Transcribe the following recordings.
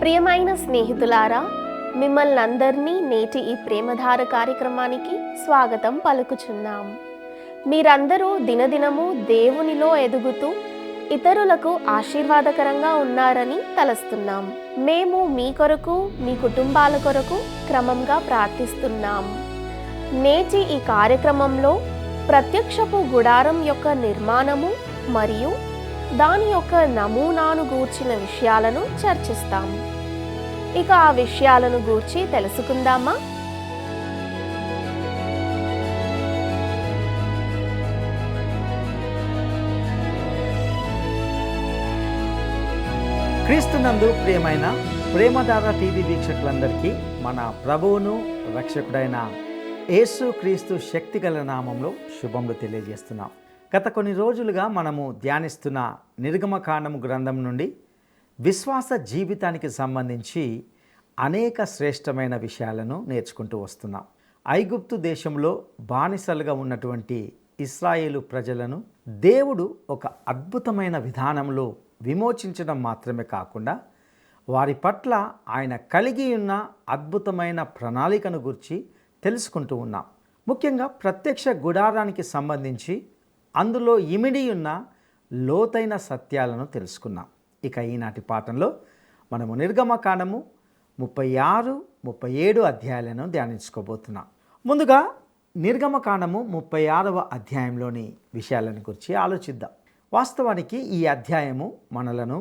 ప్రియమైన స్నేహితులారా, మిమ్మల్ని అందరినీ నేటి ఈ ప్రేమధార కార్యక్రమానికి స్వాగతం పలుకుచున్నాం. మీరందరూ దినదినము దేవునిలో ఎదుగుతూ ఇతరులకు ఆశీర్వాదకరంగా ఉన్నారని తలస్తున్నాం. మేము మీ కొరకు, మీ కుటుంబాల కొరకు క్రమంగా ప్రార్థిస్తున్నాం. నేటి ఈ కార్యక్రమంలో ప్రత్యక్షపు గుడారం యొక్క నిర్మాణము మరియు దాని యొక్క నమూనాను గూర్చిన విషయాలను చర్చిస్తాం. ఇక ఆ విషయాలను గూర్చి తెలుసుకుందామా? క్రీస్తునందు ప్రియమైన ప్రేమధార టీవీ వీక్షకులందరికీ మన ప్రభువును రక్షకుడైన యేసు క్రీస్తు శక్తిగల నామంలో శుభములు తెలియజేస్తున్నాం. గత కొన్ని రోజులుగా మనము ధ్యానిస్తున్న నిర్గమకాండము గ్రంథం నుండి విశ్వాస జీవితానికి సంబంధించి అనేక శ్రేష్టమైన విషయాలను నేర్చుకుంటూ వస్తున్నాం. ఐగుప్తు దేశంలో బానిసలుగా ఉన్నటువంటి ఇశ్రాయేలు ప్రజలను దేవుడు ఒక అద్భుతమైన విధానంలో విమోచించడం మాత్రమే కాకుండా వారి పట్ల ఆయన కలిగి ఉన్న అద్భుతమైన ప్రణాళికను గురించి తెలుసుకుంటూ ఉన్నాం. ముఖ్యంగా ప్రత్యక్ష గుడారానికి సంబంధించి అందులో ఇమిడి ఉన్న లోతైన సత్యాలను తెలుసుకున్నాం. ఇక ఈనాటి పాఠంలో మనము నిర్గమకాండము 36, 37 అధ్యాయాలను ధ్యానించుకోబోతున్నాం. ముందుగా నిర్గమకాండము 36వ అధ్యాయంలోని విషయాలను గురించి ఆలోచిద్దాం. వాస్తవానికి ఈ అధ్యాయము మనలను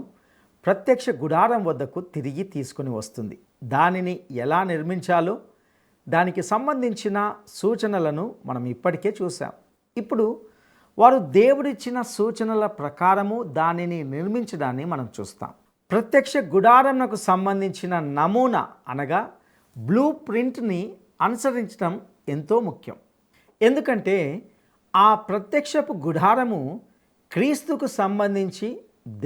ప్రత్యక్ష గుడారం వద్దకు తిరిగి తీసుకుని వస్తుంది. దానిని ఎలా నిర్మించాలో దానికి సంబంధించిన సూచనలను మనం ఇప్పటికే చూసాం. ఇప్పుడు వారు దేవుడిచ్చిన సూచనల ప్రకారము దానిని నిర్మించడాన్ని మనం చూస్తాం. ప్రత్యక్ష గుడారంకు సంబంధించిన నమూనా అనగా బ్లూ ప్రింట్ని అనుసరించడం ఎంతో ముఖ్యం. ఎందుకంటే ఆ ప్రత్యక్షపు గుడారము క్రీస్తుకు సంబంధించి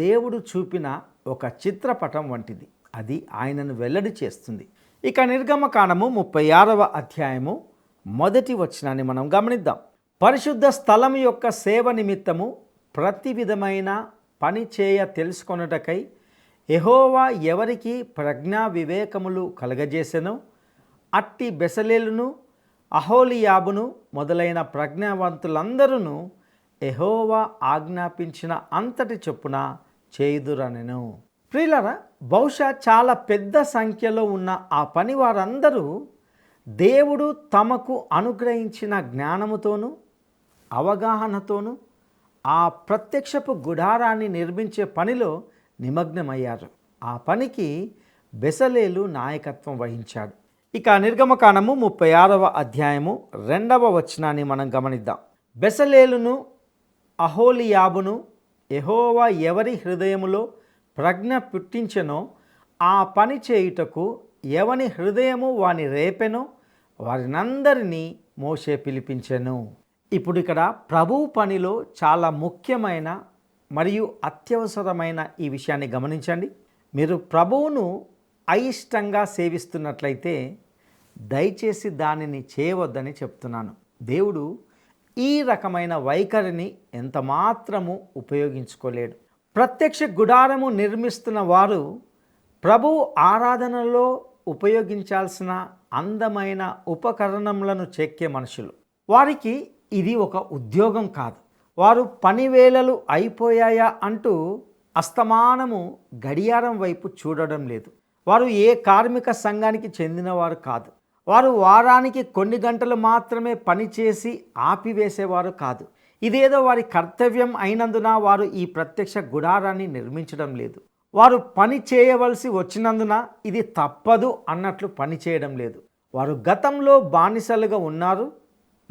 దేవుడు చూపిన ఒక చిత్రపటం వంటిది. అది ఆయనను వెల్లడి చేస్తుంది. ఇక నిర్గమకాండము 36వ అధ్యాయము 1వ వచనాన్ని మనం గమనిద్దాం. పరిశుద్ధ స్థలం యొక్క సేవ నిమిత్తము ప్రతి విధమైన పని చేయ తెలుసుకొనుటకై యెహోవా ఎవరికి ప్రజ్ఞా వివేకములు కలగజేసెనో అట్టి బెసలేలును అహోలియాబును మొదలైన ప్రజ్ఞావంతులందరూ యెహోవా ఆజ్ఞాపించిన అంతటి చొప్పున చేయుదురనెను. ప్రియులారా, బహుశా చాలా పెద్ద సంఖ్యలో ఉన్న ఆ పని వారందరూ దేవుడు తమకు అనుగ్రహించిన జ్ఞానముతోనూ అవగాహనతోనూ ఆ ప్రత్యక్షపు గుడారాన్ని నిర్మించే పనిలో నిమగ్నమయ్యారు. ఆ పనికి బెసలేలు నాయకత్వం వహించాడు. ఇక నిర్గమకాండము 36వ అధ్యాయము 2వ వచనాన్ని మనం గమనిద్దాం. బెసలేలును అహోలియాబును యెహోవా ఎవరి హృదయములో ప్రజ్ఞ పుట్టించెనో ఆ పని చేయుటకు ఎవని హృదయము వాని రేపెనో వారినందరినీ మోషే పిలిపించెను. ఇప్పుడు ఇక్కడ ప్రభువు పనిలో చాలా ముఖ్యమైన మరియు అత్యవసరమైన ఈ విషయాన్ని గమనించండి. మీరు ప్రభువును అయిష్టంగా సేవిస్తున్నట్లయితే దయచేసి దానిని చేయవద్దని చెప్తున్నాను. దేవుడు ఈ రకమైన వైఖరిని ఎంత మాత్రము ఉపయోగించుకోలేడు. ప్రత్యక్ష గుడారము నిర్మిస్తున్న వారు ప్రభువు ఆరాధనలో ఉపయోగించాల్సిన అందమైన ఉపకరణములను చెక్కే మనుషులు. వారికి ఇది ఒక ఉద్యోగం కాదు. వారు పనివేళలు అయిపోయాయా అంటూ అస్తమానము గడియారం వైపు చూడడం లేదు. వారు ఏ కార్మిక సంఘానికి చెందినవారు కాదు. వారు వారానికి కొన్ని గంటలు మాత్రమే పనిచేసి ఆపివేసేవారు కాదు. ఇదేదో వారి కర్తవ్యం అయినందున వారు ఈ ప్రత్యక్ష గుడారాన్ని నిర్మించడం లేదు. వారు పని చేయవలసి వచ్చినందున ఇది తప్పదు అన్నట్లు పని చేయడం లేదు. వారు గతంలో బానిసలుగా ఉన్నారు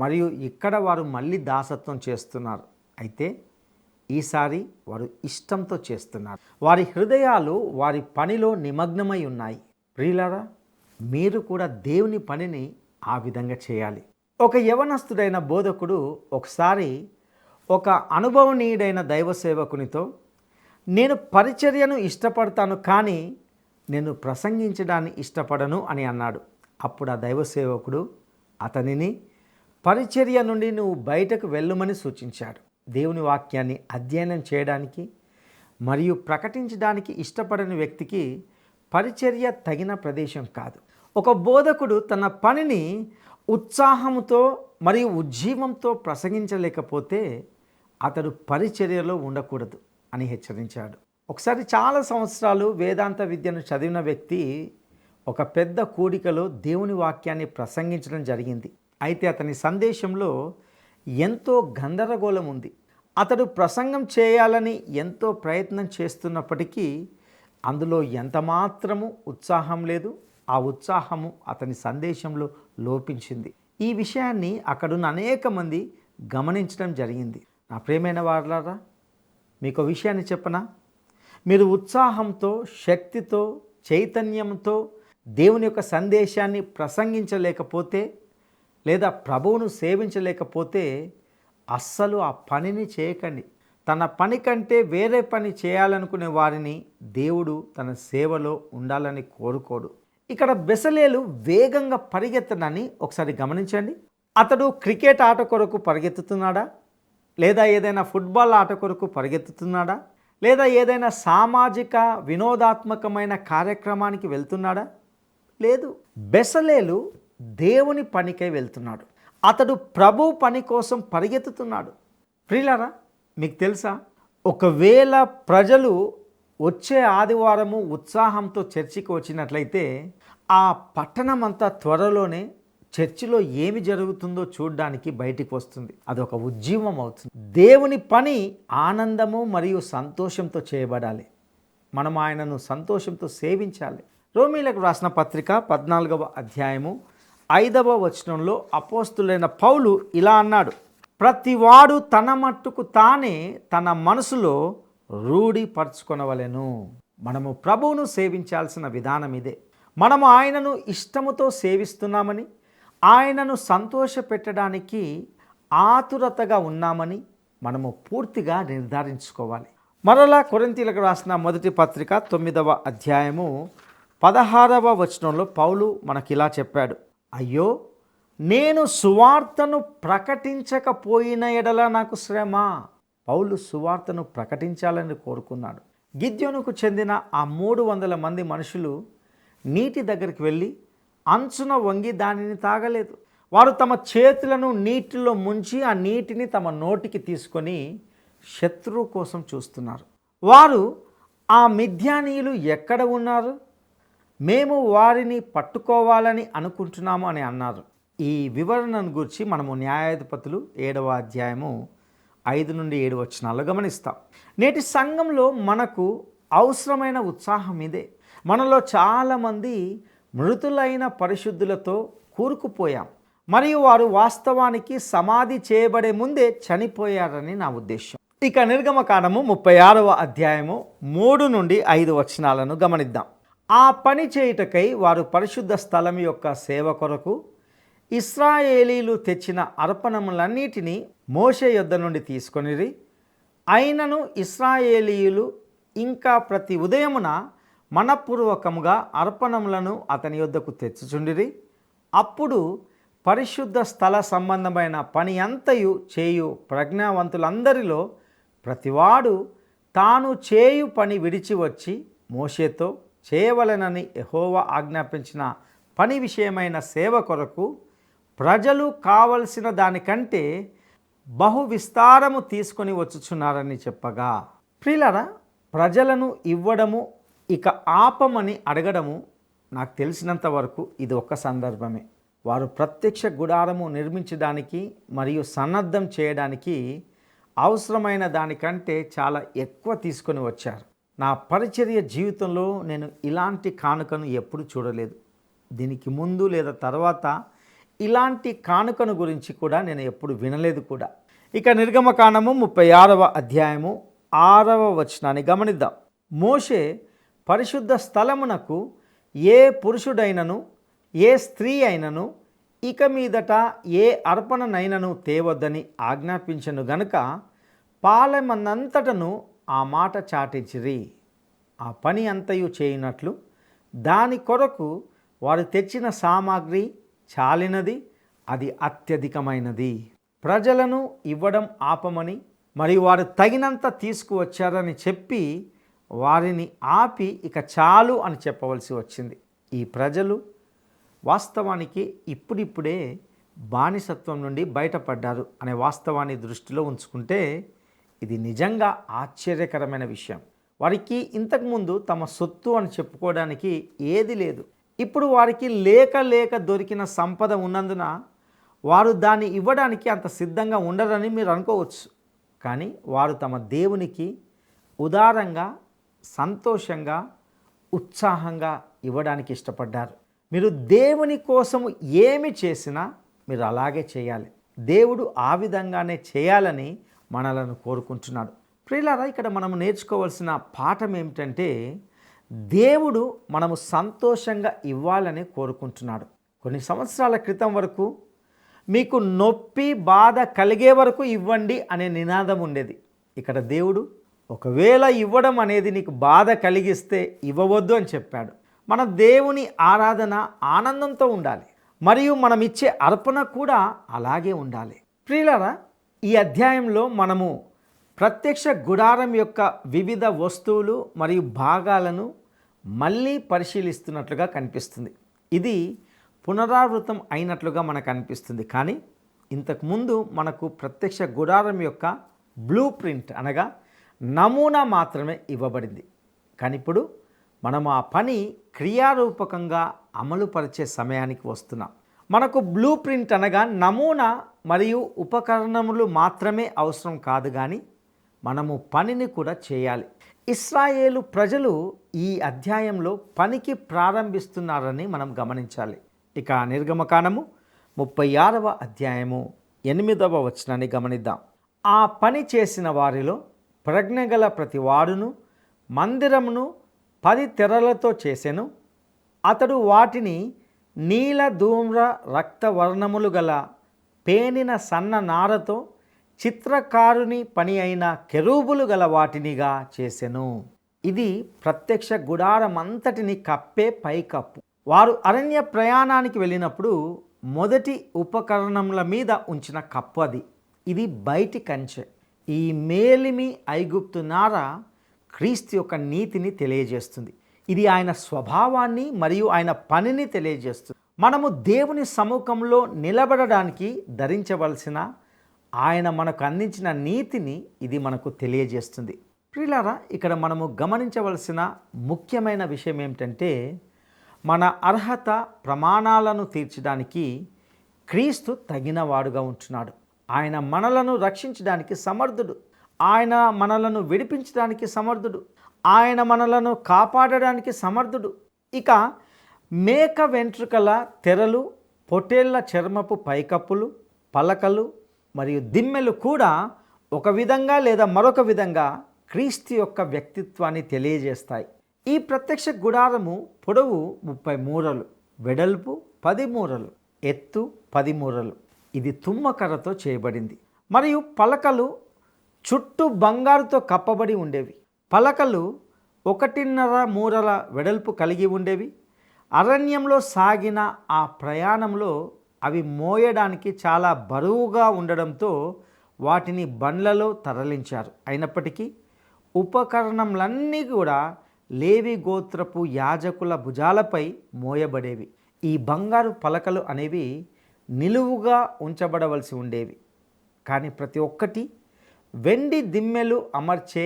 మరియు ఇక్కడ వారు మళ్ళీ దాసత్వం చేస్తున్నారు. అయితే ఈసారి వారు ఇష్టంతో చేస్తున్నారు. వారి హృదయాలు వారి పనిలో నిమగ్నమై ఉన్నాయి. ప్రియులారా, మీరు కూడా దేవుని పనిని ఆ విధంగా చేయాలి. ఒక యవనస్తుడైన బోధకుడు ఒకసారి ఒక అనుభవనీయుడైన దైవ సేవకునితో, నేను పరిచర్యను ఇష్టపడతాను కానీ నేను ప్రసంగించడాన్ని ఇష్టపడను అని అన్నాడు. అప్పుడు ఆ దైవ సేవకుడు అతనిని పరిచర్య నుండి నువ్వు బయటకు వెళ్ళమని సూచించాడు. దేవుని వాక్యాన్ని అధ్యయనం చేయడానికి మరియు ప్రకటించడానికి ఇష్టపడని వ్యక్తికి పరిచర్య తగిన ప్రదేశం కాదు. ఒక బోధకుడు తన పనిని ఉత్సాహంతో మరియు ఉజ్జీవంతో ప్రసంగించలేకపోతే అతడు పరిచర్యలో ఉండకూడదు అని హెచ్చరించాడు. ఒకసారి చాలా సంవత్సరాలు వేదాంత విద్యను చదివిన వ్యక్తి ఒక పెద్ద కూడికలో దేవుని వాక్యాన్ని ప్రసంగించడం జరిగింది. అయితే అతని సందేశంలో ఎంతో గందరగోళం ఉంది. అతడు ప్రసంగం చేయాలని ఎంతో ప్రయత్నం చేస్తున్నప్పటికీ అందులో ఎంతమాత్రము ఉత్సాహం లేదు. ఆ ఉత్సాహము అతని సందేశంలో లోపించింది. ఈ విషయాన్ని అక్కడున్న అనేక మంది గమనించడం జరిగింది. నా ప్రియమైన వారలారా, మీకు విషయాన్ని చెప్పనా? మీరు ఉత్సాహంతో, శక్తితో, చైతన్యంతో దేవుని యొక్క సందేశాన్ని ప్రసంగించలేకపోతే లేదా ప్రభువును సేవించలేకపోతే అస్సలు ఆ పనిని చేయకండి. తన పని కంటే వేరే పని చేయాలనుకునే వారిని దేవుడు తన సేవలో ఉండాలని కోరుకోడు. ఇక్కడ బెసలేలు వేగంగా పరిగెత్తడాన్ని ఒకసారి గమనించండి. అతడు క్రికెట్ ఆట కొరకు పరిగెత్తుతున్నాడా, లేదా ఏదైనా ఫుట్బాల్ ఆట కొరకు పరిగెత్తుతున్నాడా, లేదా ఏదైనా సామాజిక వినోదాత్మకమైన కార్యక్రమానికి వెళ్తున్నాడా? లేదు. బెసలేలు దేవుని పనికై వెళ్తున్నాడు. అతడు ప్రభు పని కోసం పరిగెత్తుతున్నాడు. ప్రియులారా, మీకు తెలుసా, ఒకవేళ ప్రజలు వచ్చే ఆదివారము ఉత్సాహంతో చర్చికి వచ్చినట్లయితే ఆ పట్టణం అంతా త్వరలోనే చర్చిలో ఏమి జరుగుతుందో చూడడానికి బయటికి వస్తుంది. అదొక ఉజ్జీవం అవుతుంది. దేవుని పని ఆనందము మరియు సంతోషంతో చేయబడాలి. మనం ఆయనను సంతోషంతో సేవించాలి. రోమీలకు రాసిన పత్రిక 14వ అధ్యాయము 5వ వచనంలో అపోస్తులైన పౌలు ఇలా అన్నాడు: ప్రతివాడు తన మట్టుకు తానే తన మనసులో రూఢిపరచుకొనవలెను. మనము ప్రభువును సేవించాల్సిన విధానం ఇదే. మనము ఆయనను ఇష్టముతో సేవిస్తున్నామని, ఆయనను సంతోషపెట్టడానికి ఆతురతగా ఉన్నామని మనము పూర్తిగా నిర్ధారించుకోవాలి. మరలా కొరింథీయులకు రాసిన మొదటి పత్రిక 9వ అధ్యాయము 16వ వచనంలో పౌలు మనకిలా చెప్పాడు: అయ్యో, నేను సువార్తను ప్రకటించకపోయిన ఎడల నాకు శ్రమ. పౌలు సువార్తను ప్రకటించాలని కోరుకున్నాడు. గిద్యోనుకు చెందిన ఆ 300 మంది మనుషులు నీటి దగ్గరికి వెళ్ళి అంచున వంగి దానిని తాగలేదు. వారు తమ చేతులను నీటిలో ముంచి ఆ నీటిని తమ నోటికి తీసుకొని శత్రువు కోసం చూస్తున్నారు. వారు, ఆ మిద్యానీయులు ఎక్కడ ఉన్నారు? మేము వారిని పట్టుకోవాలని అనుకుంటున్నాము అని అన్నారు. ఈ వివరణను గురించి మనము న్యాయాధిపతులు 7వ అధ్యాయము 5 నుండి 7 వచనాల్లో గమనిస్తాం. నేటి సంఘంలో మనకు అవసరమైన ఉత్సాహం ఇదే. మనలో చాలామంది మృతులైన పరిశుద్ధులతో కూరుకుపోయాం, మరియు వారు వాస్తవానికి సమాధి చేయబడే ముందే చనిపోయారని నా ఉద్దేశం. ఇక నిర్గమకాండము 36వ అధ్యాయము 3 నుండి 5 వచనాలను గమనిద్దాం. ఆ పని చేయుటకై వారు పరిశుద్ధ స్థలం యొక్క సేవ కొరకు ఇశ్రాయేలీలు తెచ్చిన అర్పణములన్నిటినీ మోషే యొద్ద నుండి తీసుకొనిరి. అయినను ఇశ్రాయేలీయులు ఇంకా ప్రతి ఉదయమున మనపూర్వకముగా అర్పణములను అతని యొద్దకు తెచ్చుచుండిరి. అప్పుడు పరిశుద్ధ స్థల సంబంధమైన పని అంతయు చేయు ప్రజ్ఞావంతులందరిలో ప్రతివాడు తాను చేయు పని విడిచి వచ్చి మోషేతో చేయవలెనని యెహోవా ఆజ్ఞాపించిన పని విషయమైన సేవ కొరకు ప్రజలు కావలసిన దానికంటే బహు విస్తారము తీసుకొని వచ్చుచున్నారని చెప్పగా, ప్రియులారా, ప్రజలను ఇవ్వడము ఇక ఆపమని అడగడము నాకు తెలిసినంత వరకు ఇది ఒక సందర్భమే. వారు ప్రత్యక్ష గుడారము నిర్మించడానికి మరియు సన్నద్ధం చేయడానికి అవసరమైన దానికంటే చాలా ఎక్కువ తీసుకొని వచ్చారు. నా పరిచర్య జీవితంలో నేను ఇలాంటి కానుకను ఎప్పుడు చూడలేదు. దీనికి ముందు లేదా తర్వాత ఇలాంటి కానుకను గురించి కూడా నేను ఎప్పుడు వినలేదు కూడా. ఇక నిర్గమకాండము 36వ అధ్యాయము 6వ వచనాన్ని గమనిద్దాం. మోషే పరిశుద్ధ స్థలమునకు ఏ పురుషుడైనను ఏ స్త్రీ అయినను ఇక మీదట ఏ అర్పణనైనను తేవద్దని ఆజ్ఞాపించను గనుక పాలెమందంతటను ఆ మాట చాటించిరి. ఆ పని అంతయు చేయునట్లు దాని కొరకు వారు తెచ్చిన సామాగ్రి చాలినది, అది అత్యధికమైనది. ప్రజలను ఇవ్వడం ఆపమని మరియు వారు తగినంత తీసుకువచ్చారని చెప్పి వారిని ఆపి ఇక చాలు అని చెప్పవలసి వచ్చింది. ఈ ప్రజలు వాస్తవానికి ఇప్పుడిప్పుడే బానిసత్వం నుండి బయటపడ్డారు అనే వాస్తవాన్ని దృష్టిలో ఉంచుకుంటే ఇది నిజంగా ఆశ్చర్యకరమైన విషయం. వారికి ఇంతకుముందు తమ సొత్తు అని చెప్పుకోవడానికి ఏది లేదు. ఇప్పుడు వారికి లేక దొరికిన సంపద ఉన్నందున వారు దాన్ని ఇవ్వడానికి అంత సిద్ధంగా ఉండరని మీరు అనుకోవచ్చు. కానీ వారు తమ దేవునికి ఉదారంగా, సంతోషంగా, ఉత్సాహంగా ఇవ్వడానికి ఇష్టపడ్డారు. మీరు దేవుని కోసం ఏమి చేసినా మీరు అలాగే చేయాలి. దేవుడు ఆ విధంగానే చేయాలని మనలను కోరుకుంటున్నాడు. ప్రియులారా, ఇక్కడ మనం నేర్చుకోవాల్సిన పాఠం ఏమిటంటే దేవుడు మనము సంతోషంగా ఇవ్వాలని కోరుకుంటున్నాడు. కొన్ని సంవత్సరాల క్రితం వరకు మీకు నొప్పి, బాధ కలిగే వరకు ఇవ్వండి అనే నినాదం ఉండేది. ఇక్కడ దేవుడు ఒకవేళ ఇవ్వడం అనేది నీకు బాధ కలిగిస్తే ఇవ్వవద్దు అని చెప్పాడు. మన దేవుని ఆరాధన ఆనందంతో ఉండాలి, మరియు మనం ఇచ్చే అర్పణ కూడా అలాగే ఉండాలి. ప్రియులారా, ఈ అధ్యాయంలో మనము ప్రత్యక్ష గుడారం యొక్క వివిధ వస్తువులు మరియు భాగాలను మళ్ళీ పరిశీలిస్తున్నట్లుగా కనిపిస్తుంది. ఇది పునరావృతం అయినట్లుగా మనకు అనిపిస్తుంది. కానీ ఇంతకుముందు మనకు ప్రత్యక్ష గుడారం యొక్క బ్లూ ప్రింట్ అనగా నమూనా మాత్రమే ఇవ్వబడింది. కానీ ఇప్పుడు మనం ఆ పని క్రియారూపకంగా అమలుపరిచే సమయానికి వస్తున్నాం. మనకు బ్లూ ప్రింట్ అనగా నమూనా మరియు ఉపకరణములు మాత్రమే అవసరం కాదు, కానీ మనము పనిని కూడా చేయాలి. ఇశ్రాయేలు ప్రజలు ఈ అధ్యాయంలో పనికి ప్రారంభిస్తున్నారని మనం గమనించాలి. ఇక నిర్గమకాండము 36వ అధ్యాయము 8వ వచనాన్ని గమనిద్దాం. ఆ పని చేసిన వారిలో ప్రజ్ఞగల ప్రతి వాడును మందిరమును 10 తెరలతో చేసెను. అతడు వాటిని నీల ధూమ్ర రక్తవర్ణములు గల పేనిన సన్న నారతో చిత్రకారుని పని అయిన కెరూబులు గల వాటినిగా చేసెను. ఇది ప్రత్యక్ష గుడారమంతటిని కప్పే పైకప్పు. వారు అరణ్య ప్రయాణానికి వెళ్ళినప్పుడు మొదటి ఉపకరణముల మీద ఉంచిన కప్పు అది. ఇది బయటి కంచె. ఈ మేలిమి ఐగుప్తు నార క్రీస్తు యొక్క నీతిని తెలియజేస్తుంది. ఇది ఆయన స్వభావాన్ని మరియు ఆయన పనిని తెలియజేస్తుంది. మనము దేవుని సముఖంలో నిలబడడానికి ధరించవలసిన ఆయన మనకు అందించిన నీతిని ఇది మనకు తెలియజేస్తుంది. ప్రియులారా, ఇక్కడ మనము గమనించవలసిన ముఖ్యమైన విషయం ఏమిటంటే మన అర్హత ప్రమాణాలను తీర్చడానికి క్రీస్తు తగినవాడుగా ఉంటున్నాడు. ఆయన మనలను రక్షించడానికి సమర్థుడు. ఆయన మనలను విడిపించడానికి సమర్థుడు. ఆయన మనలను కాపాడడానికి సమర్థుడు. ఇక మేక వెంట్రుకల తెరలు, పొటేళ్ల చర్మపు పైకప్పులు, పలకలు మరియు దిమ్మెలు కూడా ఒక విధంగా లేదా మరొక విధంగా క్రీస్తు యొక్క వ్యక్తిత్వాన్ని తెలియజేస్తాయి. ఈ ప్రత్యక్ష గుడారము పొడవు 30 మూరలు, వెడల్పు 10 మూరలు, ఎత్తు 10 మూరలు. ఇది తుమ్మకర్రతో చేయబడింది. మరియు పలకలు చుట్టూ బంగారుతో కప్పబడి ఉండేవి. పలకలు 1.5 మూరల వెడల్పు కలిగి ఉండేవి. అరణ్యంలో సాగిన ఆ ప్రయాణంలో అవి మోయడానికి చాలా బరువుగా ఉండడంతో వాటిని బండ్లలో తరలించారు. అయినప్పటికీ ఉపకరణములన్నీ కూడా లేవి గోత్రపు యాజకుల భుజాలపై మోయబడేవి. ఈ బంగారు పలకలు అనేవి నిలువుగా ఉంచబడవలసి ఉండేవి. కానీ ప్రతి ఒక్కటి వెండి దిమ్మెలు అమర్చే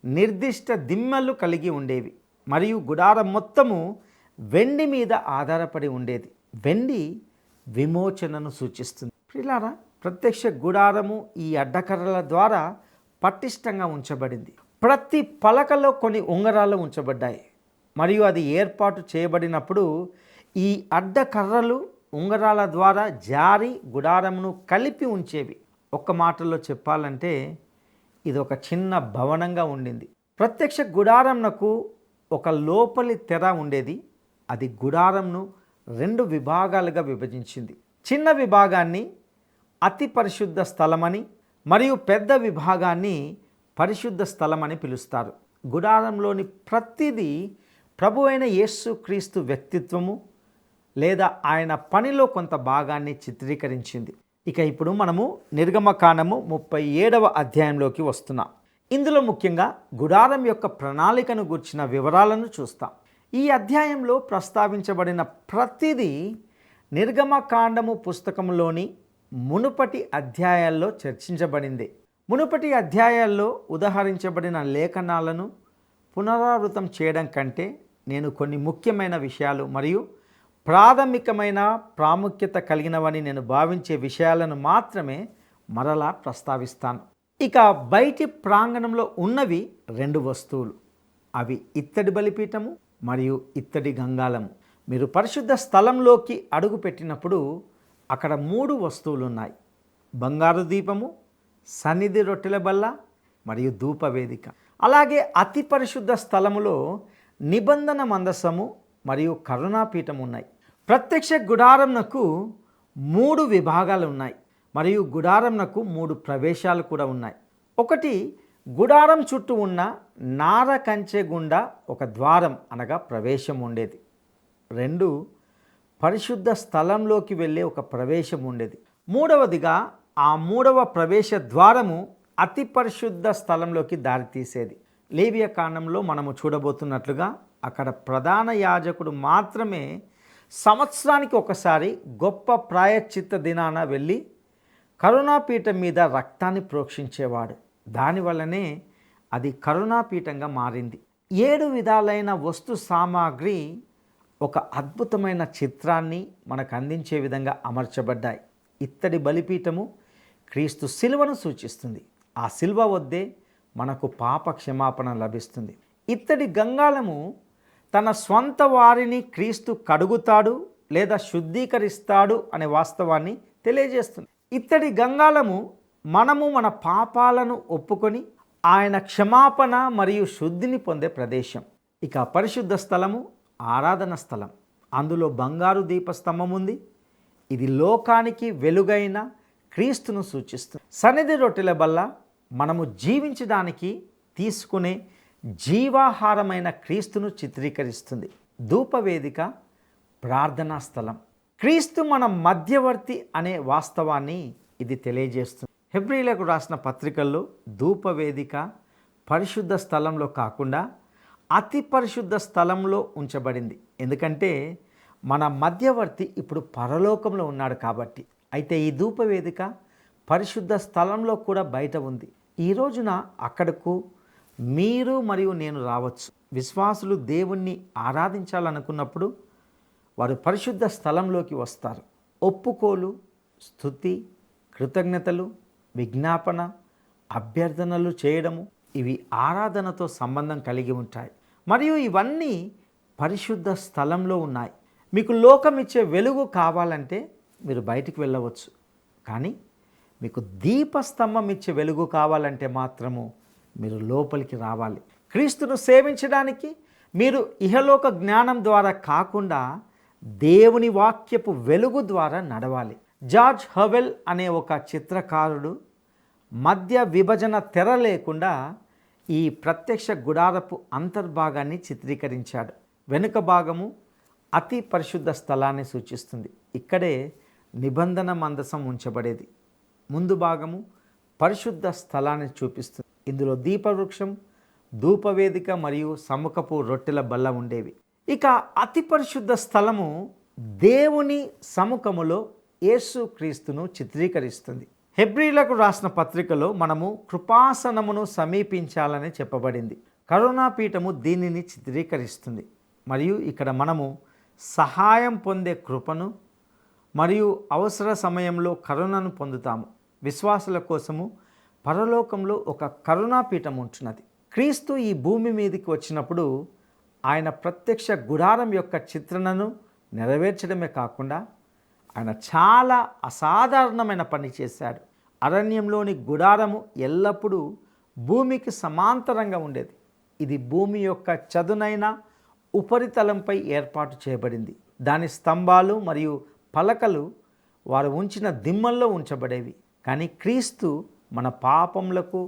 నిర్దిష్ట దిమ్మెలు కలిగి ఉండేవి. మరియు గుడారం మొత్తము వెండి మీద ఆధారపడి ఉండేది. వెండి విమోచనను సూచిస్తుంది. ప్రియులారా, ప్రత్యక్ష గుడారము ఈ అడ్డకర్రల ద్వారా పటిష్టంగా ఉంచబడింది. ప్రతి పలకలో కొన్ని ఉంగరాలు ఉంచబడ్డాయి. మరియు అది ఏర్పాటు చేయబడినప్పుడు ఈ అడ్డకర్రలు ఉంగరాల ద్వారా జారి గుడారమును కలిపి ఉంచేవి. ఒక్క మాటలో చెప్పాలంటే ఇది ఒక చిన్న భవనంగా ఉండింది. ప్రత్యక్ష గుడారంనకు ఒక లోపలి తెర ఉండేది. అది గుడారంను 2 విభాగాలుగా విభజించింది. చిన్న విభాగాన్ని అతి పరిశుద్ధ స్థలమని మరియు పెద్ద విభాగాన్ని పరిశుద్ధ స్థలమని పిలుస్తారు. గుడారంలోని ప్రతిదీ ప్రభు అయిన యేసు క్రీస్తు వ్యక్తిత్వము లేదా ఆయన పనిలో కొంత భాగాన్ని చిత్రీకరించింది. ఇక ఇప్పుడు మనము నిర్గమకాండము 37వ అధ్యాయంలోకి వస్తున్నాం. ఇందులో ముఖ్యంగా గుడారం యొక్క ప్రణాళికను గుర్చిన వివరాలను చూస్తాం. ఈ అధ్యాయంలో ప్రస్తావించబడిన ప్రతిదీ నిర్గమకాండము పుస్తకంలోని మునుపటి అధ్యాయాల్లో చర్చించబడింది. మునుపటి అధ్యాయాల్లో ఉదహరించబడిన లేఖనాలను పునరావృతం చేయడం కంటే నేను కొన్ని ముఖ్యమైన విషయాలు మరియు ప్రాథమికమైన ప్రాముఖ్యత కలిగినవని నేను భావించే విషయాలను మాత్రమే మరలా ప్రస్తావిస్తాను. ఇక బయటి ప్రాంగణంలో ఉన్నవి 2 వస్తువులు. అవి ఇత్తడి బలిపీఠము మరియు ఇత్తడి గంగాళము. మీరు పరిశుద్ధ స్థలంలోకి అడుగుపెట్టినప్పుడు అక్కడ 3 వస్తువులు ఉన్నాయి. బంగారు దీపము, సన్నిధి రొట్టెల బల్ల మరియు ధూపవేదిక. అలాగే అతి పరిశుద్ధ స్థలములో నిబంధన మందసము మరియు కరుణాపీఠం ఉన్నాయి. ప్రత్యక్ష గుడారంనకు 3 విభాగాలు ఉన్నాయి మరియు గుడారంనకు 3 ప్రవేశాలు కూడా ఉన్నాయి. ఒకటి, గుడారం చుట్టూ ఉన్న నార కంచె గుండా ఒక ద్వారం అనగా ప్రవేశం ఉండేది. 2, పరిశుద్ధ స్థలంలోకి వెళ్ళే ఒక ప్రవేశం ఉండేది. మూడవదిగా ఆ 3వ ప్రవేశ ద్వారము అతి పరిశుద్ధ స్థలంలోకి దారితీసేది. లేవియ కాండంలో మనము చూడబోతున్నట్లుగా అక్కడ ప్రధాన యాజకుడు మాత్రమే సంవత్సరానికి ఒకసారి గొప్ప ప్రాయశ్చిత్త దినాన వెళ్ళి కరుణాపీఠం మీద రక్తాన్ని ప్రోక్షించేవాడు. దానివల్లనే అది కరుణాపీఠంగా మారింది. 7 విధాలైన వస్తు సామాగ్రి ఒక అద్భుతమైన చిత్రాన్ని మనకు అందించే విధంగా అమర్చబడ్డాయి. ఇత్తడి బలిపీఠము క్రీస్తు శిలువను సూచిస్తుంది. ఆ శిలువ వద్దే మనకు పాప క్షమాపణ లభిస్తుంది. ఇత్తడి గంగాళము తన స్వంత వారిని క్రీస్తు కడుగుతాడు లేదా శుద్ధీకరిస్తాడు అనే వాస్తవాన్ని తెలియజేస్తుంది. ఇత్తడి గంగాళము మనము మన పాపాలను ఒప్పుకొని ఆయన క్షమాపణ మరియు శుద్ధిని పొందే ప్రదేశం. ఇక పరిశుద్ధ స్థలము ఆరాధన స్థలం. అందులో బంగారు దీపస్తంభం ఉంది. ఇది లోకానికి వెలుగైన క్రీస్తును సూచిస్తుంది. సన్నిధి రొట్టెల బల్ల మనము జీవించడానికి తీసుకునే జీవాహారమైన క్రీస్తును చిత్రీకరిస్తుంది. ధూపవేదిక ప్రార్థనా స్థలం. క్రీస్తు మన మధ్యవర్తి అనే వాస్తవాన్ని ఇది తెలియజేస్తుంది. హెబ్రీలకు రాసిన పత్రికల్లో ధూపవేదిక పరిశుద్ధ స్థలంలో కాకుండా అతి పరిశుద్ధ స్థలంలో ఉంచబడింది. ఎందుకంటే మన మధ్యవర్తి ఇప్పుడు పరలోకంలో ఉన్నాడు కాబట్టి. అయితే ఈ ధూపవేదిక పరిశుద్ధ స్థలంలో కూడా బయట ఉంది. ఈ రోజున అక్కడకు మీరు మరియు నేను రావచ్చు. విశ్వాసులు దేవుణ్ణి ఆరాధించాలనుకున్నప్పుడు వారు పరిశుద్ధ స్థలంలోకి వస్తారు. ఒప్పుకోలు, స్తుతి, కృతజ్ఞతలు, విజ్ఞాపన, అభ్యర్థనలు చేయడము ఇవి ఆరాధనతో సంబంధం కలిగి ఉంటాయి. మరియు ఇవన్నీ పరిశుద్ధ స్థలంలో ఉన్నాయి. మీకు లోకం ఇచ్చే వెలుగు కావాలంటే మీరు బయటికి వెళ్ళవచ్చు. కానీ మీకు దీపస్తంభం ఇచ్చే వెలుగు కావాలంటే మాత్రము మీరు లోపలికి రావాలి. క్రీస్తును సేవించడానికి మీరు ఇహలోక జ్ఞానం ద్వారా కాకుండా దేవుని వాక్యపు వెలుగు ద్వారా నడవాలి. జార్జ్ హవెల్ అనే ఒక చిత్రకారుడు మధ్య విభజన తెర లేకుండా ఈ ప్రత్యక్ష గుడారపు అంతర్భాగాన్ని చిత్రీకరించాడు. వెనుక భాగము అతి పరిశుద్ధ స్థలాన్ని సూచిస్తుంది. ఇక్కడే నిబంధన మందసం ఉంచబడేది. ముందు భాగము పరిశుద్ధ స్థలాన్ని చూపిస్తుంది. ఇందులో దీపవృక్షం, ధూపవేదిక మరియు సముఖపు రొట్టెల బల్ల ఉండేవి. ఇక అతి పరిశుద్ధ స్థలము దేవుని సముఖములో యేసు క్రీస్తును చిత్రీకరిస్తుంది. హెబ్రీలకు రాసిన పత్రికలో మనము కృపాసనమును సమీపించాలని చెప్పబడింది. కరుణాపీఠము దీనిని చిత్రీకరిస్తుంది. మరియు ఇక్కడ మనము సహాయం పొందే కృపను మరియు అవసర సమయంలో కరుణను పొందుతాము. విశ్వాసుల కోసము పరలోకంలో ఒక కరుణాపీఠం ఉంటున్నది. క్రీస్తు ఈ భూమి మీదకి వచ్చినప్పుడు ఆయన ప్రత్యక్ష గుడారం యొక్క చిత్రణను నెరవేర్చడమే కాకుండా ఆయన చాలా అసాధారణమైన పని చేశాడు. అరణ్యంలోని గుడారము ఎల్లప్పుడూ భూమికి సమాంతరంగా ఉండేది. ఇది భూమి యొక్క చదునైన ఉపరితలంపై ఏర్పాటు చేయబడింది. దాని స్తంభాలు మరియు పలకలు వారు ఉంచిన దిమ్మల్లో ఉంచబడేవి. కానీ క్రీస్తు మన పాపములకు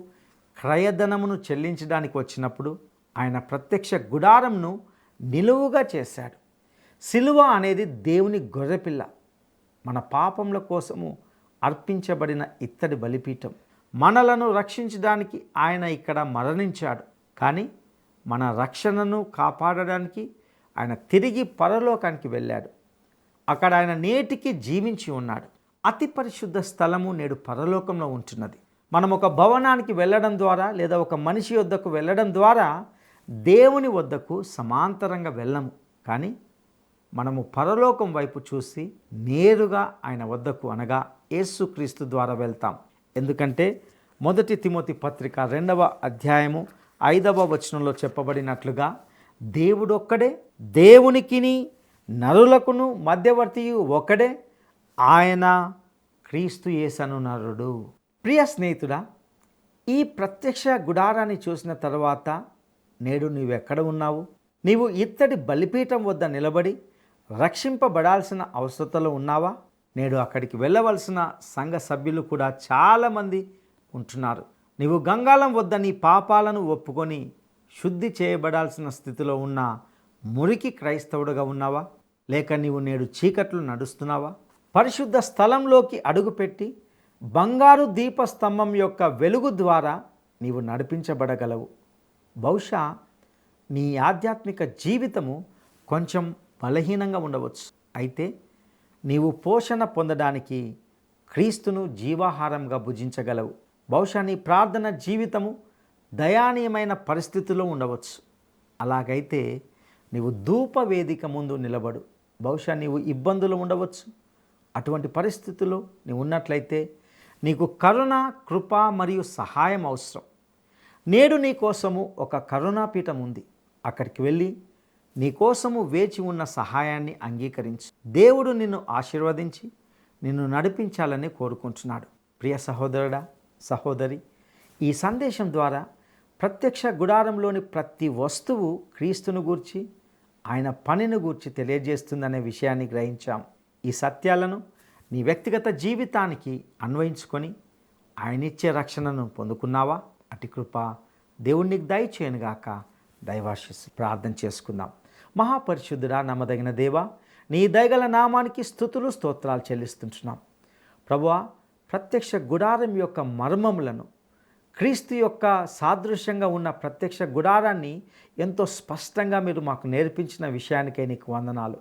క్రయధనమును చెల్లించడానికి వచ్చినప్పుడు ఆయన ప్రత్యక్ష గుడారంను నిలువుగా చేశాడు. సిలువ అనేది దేవుని గొర్రెపిల్ల, మన పాపముల కోసము అర్పించబడిన ఇత్తడి బలిపీఠం. మనలను రక్షించడానికి ఆయన ఇక్కడ మరణించాడు. కానీ మన రక్షణను కాపాడడానికి ఆయన తిరిగి పరలోకానికి వెళ్ళాడు. అక్కడ ఆయన నేటికి జీవించి ఉన్నాడు. అతి పరిశుద్ధ స్థలము నేడు పరలోకంలో ఉంటున్నది. మనం ఒక భవనానికి వెళ్ళడం ద్వారా లేదా ఒక మనిషి వద్దకు వెళ్ళడం ద్వారా దేవుని వద్దకు సమాంతరంగా వెళ్ళము. కానీ మనము పరలోకం వైపు చూసి నేరుగా ఆయన వద్దకు అనగా యేసుక్రీస్తు ద్వారా వెళ్తాం. ఎందుకంటే 1 తిమోతి పత్రిక 2వ అధ్యాయము 5వ వచనంలో చెప్పబడినట్లుగా దేవుడొక్కడే, దేవునికిని నరులకును మధ్యవర్తియు ఒకడే, ఆయన క్రీస్తు యేసను నరుడు. ప్రియ స్నేహితుడా, ఈ ప్రత్యక్ష గుడారాన్ని చూసిన తర్వాత నేడు నీవెక్కడ ఉన్నావు? నీవు ఇత్తడి బలిపీఠం వద్ద నిలబడి రక్షింపబడాల్సిన అవసరతలో ఉన్నావా? నేడు అక్కడికి వెళ్ళవలసిన సంఘ సభ్యులు కూడా చాలామంది ఉంటున్నారు. నీవు గంగాళం వద్ద నీ పాపాలను ఒప్పుకొని శుద్ధి చేయబడాల్సిన స్థితిలో ఉన్న మురికి క్రైస్తవుడుగా ఉన్నావా? లేక నీవు నేడు చీకట్లు నడుస్తున్నావా? పరిశుద్ధ స్థలంలోకి అడుగుపెట్టి బంగారు దీపస్తంభం యొక్క వెలుగు ద్వారా నీవు నడిపించబడగలవు. బహుశా నీ ఆధ్యాత్మిక జీవితము కొంచెం బలహీనంగా ఉండవచ్చు. అయితే నీవు పోషణ పొందడానికి క్రీస్తును జీవాహారంగా భుజించగలవు. బహుశా నీ ప్రార్థన జీవితము దయానీయమైన పరిస్థితిలో ఉండవచ్చు. అలాగైతే నీవు ధూప వేదిక ముందు నిలబడు. బహుశా నీవు ఇబ్బందులు ఉండవచ్చు. అటువంటి పరిస్థితుల్లో నీవు ఉన్నట్లయితే నీకు కరుణ, కృప మరియు సహాయం అవసరం. నేడు నీ కోసము ఒక కరుణాపీఠం ఉంది. అక్కడికి వెళ్ళి నీ కోసము వేచి ఉన్న సహాయాన్ని అంగీకరించు. దేవుడు నిన్ను ఆశీర్వదించి నిన్ను నడిపించాలని కోరుకుంటున్నాడు. ప్రియ సహోదరుడా, సహోదరి, ఈ సందేశం ద్వారా ప్రత్యక్ష గుడారంలోని ప్రతి వస్తువు క్రీస్తును గూర్చి, ఆయన పనిని గూర్చి తెలియజేస్తుందనే విషయాన్ని గ్రహించాం. ఈ సత్యాలను నీ వ్యక్తిగత జీవితానికి అన్వయించుకొని ఆయనిచ్చే రక్షణను పొందుకున్నావా? అటి కృప దేవునికి దయచేయనుగాక. దైవాశీస్సు ప్రార్థన చేసుకుందాం. మహాపరిశుద్ధుడా, నమ్మదగిన దేవా, నీ దయగల నామానికి స్తుతులు స్తోత్రాలు చెల్లిస్తుంటున్నాం. ప్రభువా, ప్రత్యక్ష గుడారం యొక్క మర్మములను, క్రీస్తు యొక్క సాదృశ్యంగా ఉన్న ప్రత్యక్ష గుడారాన్ని ఎంతో స్పష్టంగా మీరు మాకు నేర్పించిన విషయానికై నీకు వందనాలు.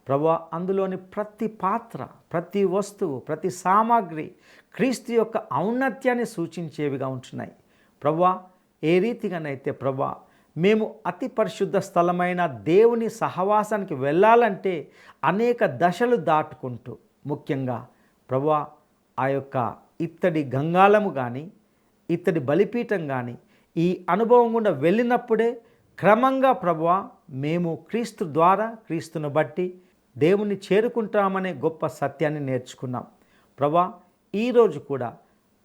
ప్రభువా, అందులోని ప్రతి పాత్ర, ప్రతి వస్తువు, ప్రతి సామాగ్రి క్రీస్తు యొక్క ఔన్నత్యాన్ని సూచించేవిగా ఉంటున్నాయి. ప్రభువా, ఏ రీతిగానైతే ప్రభువా మేము అతి పరిశుద్ధ స్థలమైన దేవుని సహవాసానికి వెళ్ళాలంటే అనేక దశలు దాటుకుంటూ, ముఖ్యంగా ప్రభువా ఆ యొక్క ఇత్తడి గంగాళము కానీ, ఇత్తడి బలిపీఠం కానీ ఈ అనుభవం గుండా వెళ్ళినప్పుడే క్రమంగా ప్రభువా మేము క్రీస్తు ద్వారా, క్రీస్తును బట్టి దేవుని చేరుకుంటామనే గొప్ప సత్యాన్ని నేర్చుకున్నాం. ప్రభువా, ఈరోజు కూడా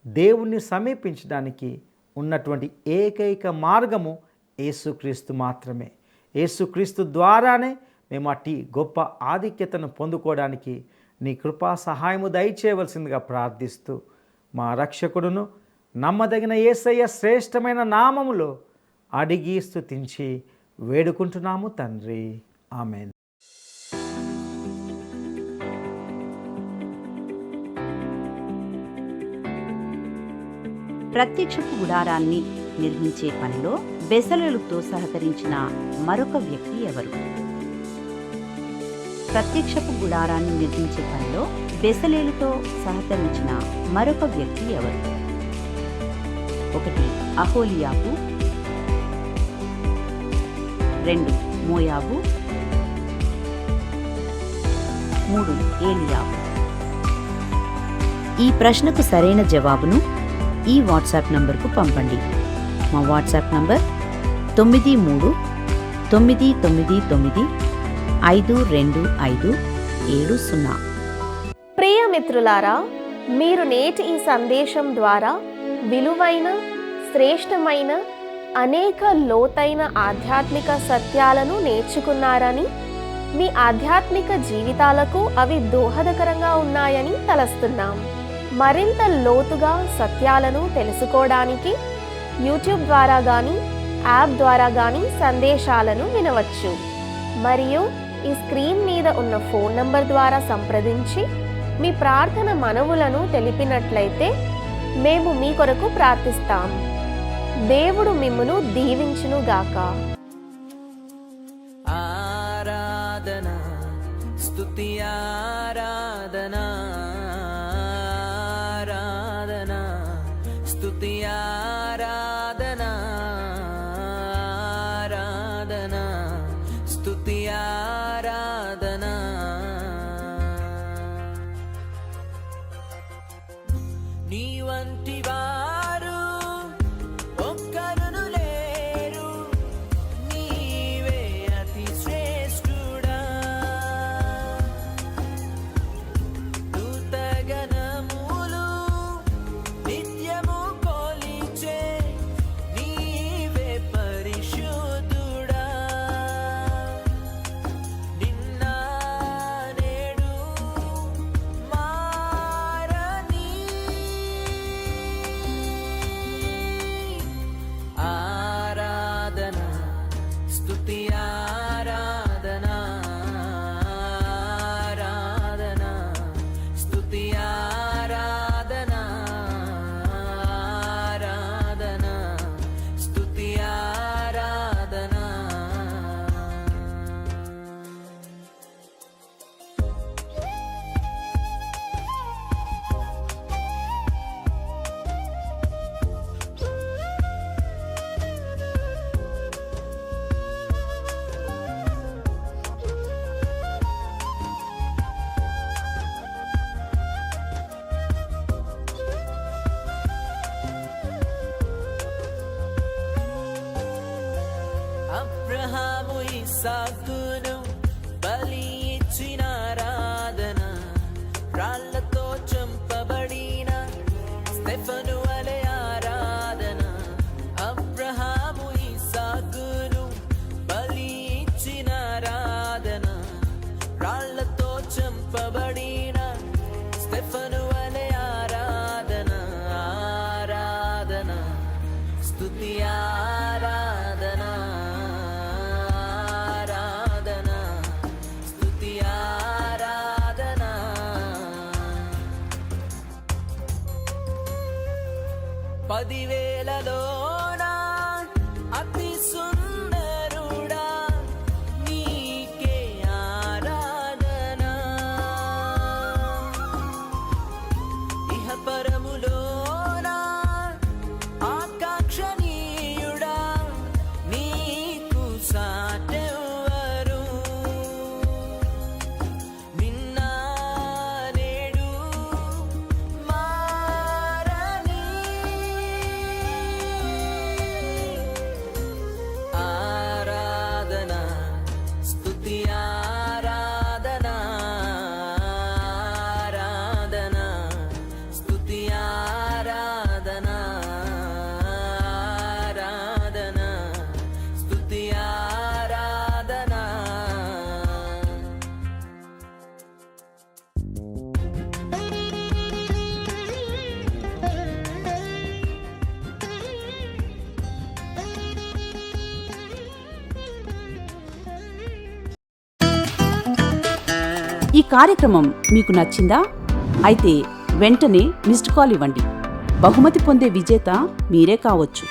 దేవుణ్ణి సమీపించడానికి ఉన్నటువంటి ఏకైక మార్గము యేసుక్రీస్తు మాత్రమే. యేసుక్రీస్తు ద్వారానే మేము అట్టి గొప్ప ఆధిక్యతను పొందుకోవడానికి నీ కృపా సహాయము దయచేయవలసిందిగా ప్రార్థిస్తూ మా రక్షకుడును నమ్మదగిన యేసయ్య శ్రేష్టమైన నామములో అడిగి స్తుతించి వేడుకుంటున్నాము తండ్రి. ఆమేన్. ప్రత్యక్షపు గుడారాన్ని నిర్మించే పనిలో బెసలేలుతో సహకరించిన మరొక వ్యక్తి ఎవరు? ప్రత్యక్షపు గుడారాన్ని నిర్మించే పనిలో బెసలేలుతో సహకరించిన మరొక వ్యక్తి ఎవరు? 1 అహోలియాబు, 2 మోయాబు, 3 ఏలియాబు. ఈ ప్రశ్నకు సరైన జవాబును ఈ వాట్సాప్ నంబర్కు పంపండి. మా వాట్సాప్ నంబర్ 9399952570. ప్రియ మిత్రులారా, మీరు నేటి ఈ సందేశం ద్వారా విలువైన, శ్రేష్టమైన, అనేక లోతైన ఆధ్యాత్మిక సత్యాలను నేర్చుకున్నారని, మీ ఆధ్యాత్మిక జీవితాలకు అవి దోహదకరంగా ఉన్నాయని తలస్తున్నాం. మరింత లోతుగా సత్యాలను తెలుసుకోవడానికి యూట్యూబ్ ద్వారా కానీ, యాప్ ద్వారా కానీ సందేశాలను వినవచ్చు. మరియు ఈ స్క్రీన్ మీద ఉన్న ఫోన్ నంబర్ ద్వారా సంప్రదించి మీ ప్రార్థన మనవులను తెలిపినట్లయితే మేము మీ కొరకు ప్రార్థిస్తాం. దేవుడు మిమ్మును దీవించునుగాక. ఆరాధన స్తుతి ఆరాధన ఆరాధన స్తుతి ఆరాధన ఆరాధన స్తుతి ఆరాధన. నీ వంటి వారు ఒక్కరును లేరు, నీవే అతి శ్రేష్ఠుడా. దూతగణములు నిత్యము కొలిచే నీవే పరిశుద్ధుడా. నిన్న నేడు మారని ఆరాధన స్తుతి ఆరాధన ఆరాధన స్తుతి ఆరాధన ఆరాధన స్తుతి ఆరాధన. అబ్రహాము ఇస్సాకును బలి ఇచ్చిన ఆరాధన, రాళ్లతో చంపబడిన స్టెఫను వలె ఆరాధన. అబ్రహాము ఇస్సాకును బలి ఇచ్చిన ఆరాధన, రాళ్లతో చంపబడిన స్టెఫను వలె ఆరాధన. ఆరాధన స్తుతి ఆరాధన ఆరాధన స్తుతి ఆరాధన. పదివేలలోన అతి సుందరుడా నీకే ఆరాధన. ఇహ పరములోన ఆకాక్షణీయుడా నీకు సాటెవరు. నిన్న నేడు మారని ఆరాధన స్తుతి ఆరాధన ఆరాధన స్తుతి ఆరాధన ఆరాధన స్తుతి ఆరాధన. ఈ కార్యక్రమం మీకు నచ్చిందా? అయితే వెంటనే మిస్డ్ కాల్ ఇవ్వండి. బహుమతి పొందే విజేత మీరే కావచ్చు.